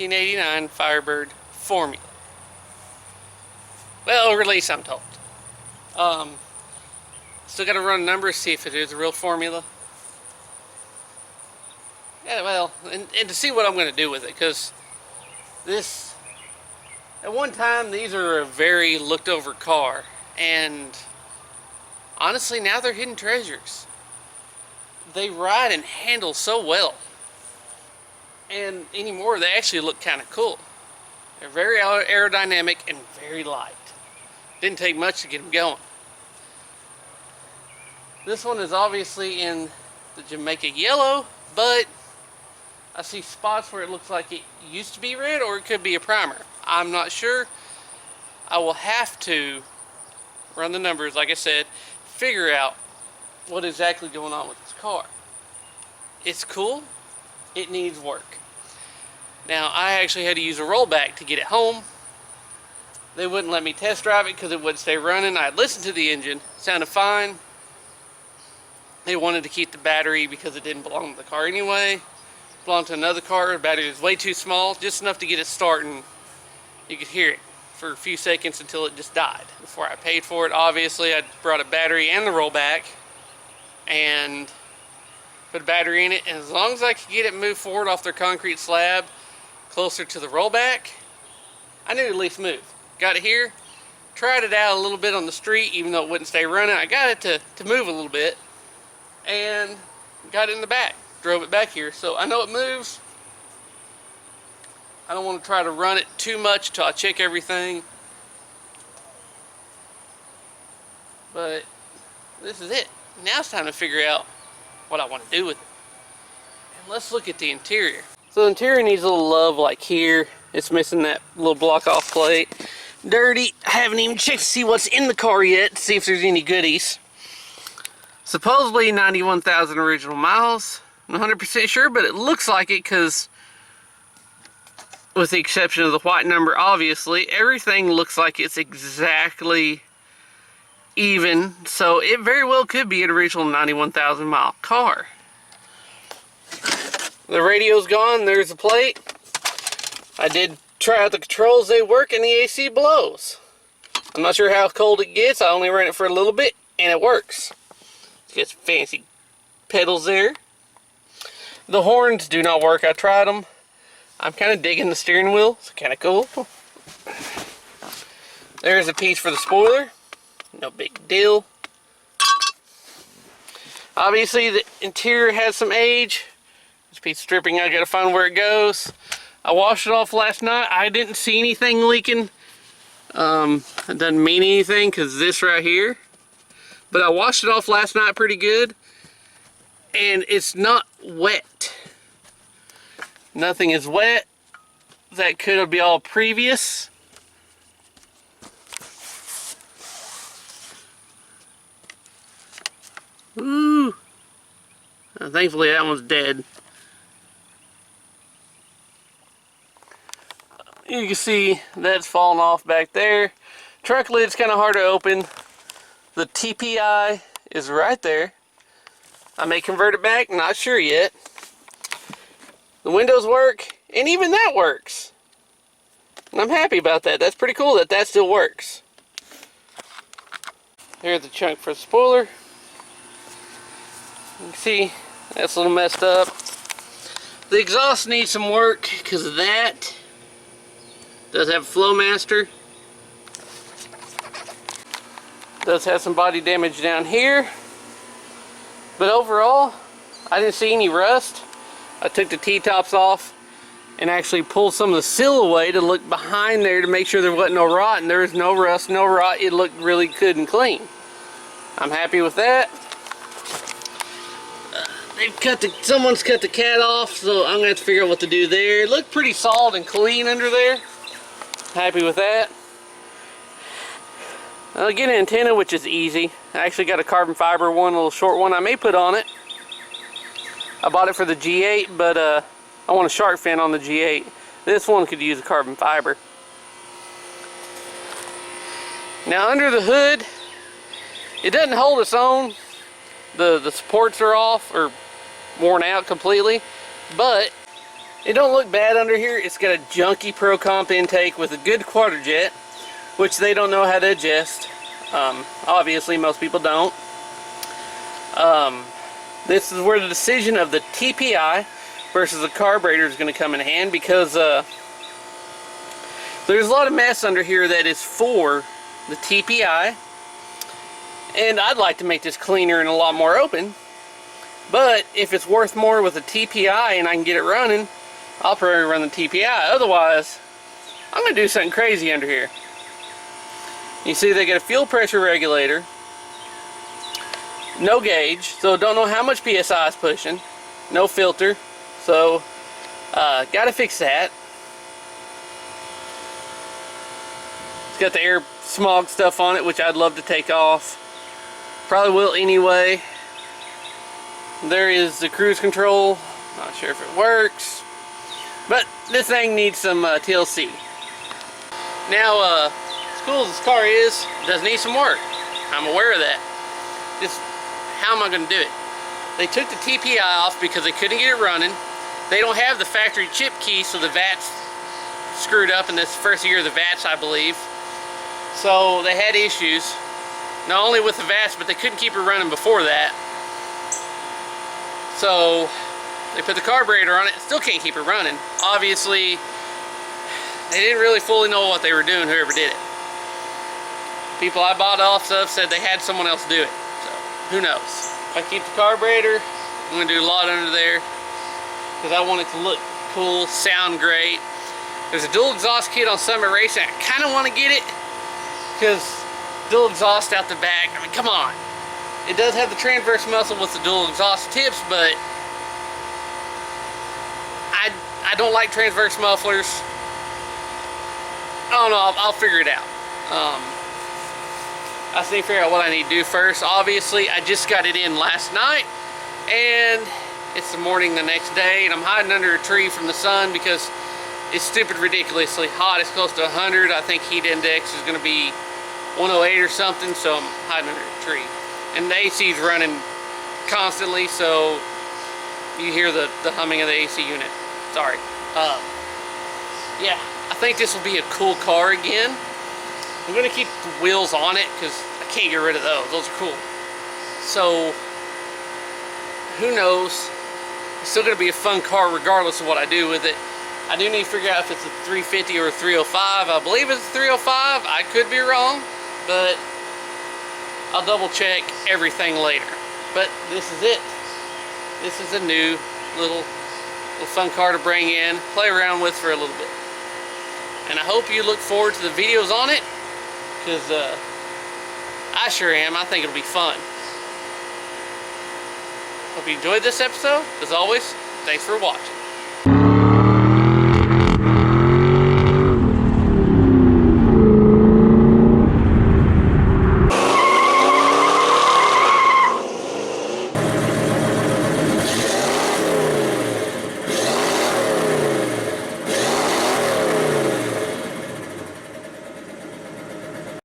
1989 Firebird formula. Well, release, I'm told. Still got to run numbers, see if it is a real formula. Yeah, well, and to see what I'm going to do with it, because this, at one time, these are a very looked over car, and honestly, now they're hidden treasures. They ride and handle so well, and anymore, they actually look kind of cool. They're very aerodynamic and very light. Didn't take much to get them going. This one is obviously in the Jamaica yellow, but I see spots where it looks like it used to be red, or it could be a primer. I'm not sure. I will have to run the numbers, like I said, figure out what exactly going on with this car. It's cool. It needs work. Now, I actually had to use a rollback to get it home. They wouldn't let me test drive it because it wouldn't stay running. I listened to the engine. Sounded fine. They wanted to keep the battery because it didn't belong to the car anyway. It belonged to another car. The battery was way too small, just enough to get it starting. You could hear it for a few seconds until it just died. Before I paid for it, obviously, I brought a battery and the rollback and put a battery in it. And as long as I could get it moved forward off their concrete slab closer to the rollback, I knew it at least moved. Got it here, tried it out a little bit on the street, even though it wouldn't stay running. I got it to move a little bit, and got it in the back. Drove it back here, so I know it moves. I don't want to try to run it too much until I check everything. But this is it. Now it's time to figure out what I want to do with it. And let's look at the interior. So the interior needs a little love, like here. It's missing that little block off plate. Dirty. I haven't even checked to see what's in the car yet, to see if there's any goodies. Supposedly 91,000 original miles. I'm 100% sure, but it looks like it because, with the exception of the white number, obviously, everything looks like it's exactly even. So it very well could be an original 91,000 mile car. The radio's gone. There's the plate. I did try out the controls. They work and the AC blows. I'm not sure how cold it gets. I only ran it for a little bit and it works. It's got some fancy pedals there. The horns do not work. I tried them. I'm kind of digging the steering wheel. It's kind of cool. There's a piece for the spoiler. No big deal. Obviously the interior has some age. This piece of stripping, I gotta find where it goes. I washed it off last night. I didn't see anything leaking. It doesn't mean anything because this right here. But I washed it off last night pretty good. And it's not wet. Nothing is wet. That could be all previous. Ooh. Thankfully that one's dead. You can see that's falling off back there. Truck lid's kind of hard to open. The TPI is right there. I may convert it back, not sure yet. The windows work, and even that works. And I'm happy about that. That's pretty cool that that still works. Here's the chunk for the spoiler. You can see that's a little messed up. The exhaust needs some work because of that. Does have a Flowmaster. Does have some body damage down here. But overall, I didn't see any rust. I took the T-tops off and actually pulled some of the seal away to look behind there to make sure there wasn't no rot, and there was no rust, no rot. It looked really good and clean. I'm happy with that. Someone's cut the cat off, so I'm gonna have to figure out what to do there. It looked pretty solid and clean under there. Happy with that. I'll get an antenna, which is easy. I actually got a carbon fiber one, a little short one I may put on it. I bought it for the G8, but I want a shark fin on the G8. This one could use a carbon fiber. Now under the hood, it doesn't hold its own. The supports are off or worn out completely, but It don't look bad under here. It's got a junky Pro Comp intake with a good quarter jet, which they don't know how to adjust. Obviously, most people don't. This is where the decision of the TPI versus the carburetor is going to come in hand, because there's a lot of mess under here that is for the TPI, and I'd like to make this cleaner and a lot more open. But if it's worth more with a TPI and I can get it running, I'll probably run the TPI. Otherwise, I'm going to do something crazy under here. You see they got a fuel pressure regulator, no gauge, so don't know how much PSI is pushing, no filter, so got to fix that. It's got the air smog stuff on it, which I'd love to take off. Probably will anyway. There is the cruise control. Not sure if it works, but this thing needs some TLC. Now, as cool as this car is, it does need some work. I'm aware of that. Just how am I going to do it? They took the TPI off because they couldn't get it running. They don't have the factory chip key, so the VAT's screwed up in this first year of the VATs, I believe. So they had issues, not only with the VATs, but they couldn't keep it running before that. So they put the carburetor on it, still can't keep it running. Obviously, they didn't really fully know what they were doing, whoever did it. People I bought off of said they had someone else do it. So who knows? If I keep the carburetor, I'm going to do a lot under there because I want it to look cool, sound great. There's a dual exhaust kit on Summit Racing. I kind of want to get it because dual exhaust out the back. I mean, come on. It does have the transverse muscle with the dual exhaust tips, but I don't like transverse mufflers. I don't know, I'll figure it out. I just need to figure out what I need to do first. Obviously, I just got it in last night, and it's the morning the next day, and I'm hiding under a tree from the sun because it's stupid ridiculously hot. It's close to 100. I think heat index is going to be 108 or something, so I'm hiding under a tree. And the AC is running constantly, so you hear the humming of the AC unit. Sorry. Yeah, I think this will be a cool car again. I'm going to keep the wheels on it because I can't get rid of those. Those are cool. So, who knows? It's still going to be a fun car regardless of what I do with it. I do need to figure out if it's a 350 or a 305. I believe it's a 305. I could be wrong, but I'll double check everything later. But this is it. This is a new little fun car to bring in, play around with for a little bit. And I hope you look forward to the videos on it, because I sure am. I think it'll be fun. Hope you enjoyed this episode. As always, thanks for watching.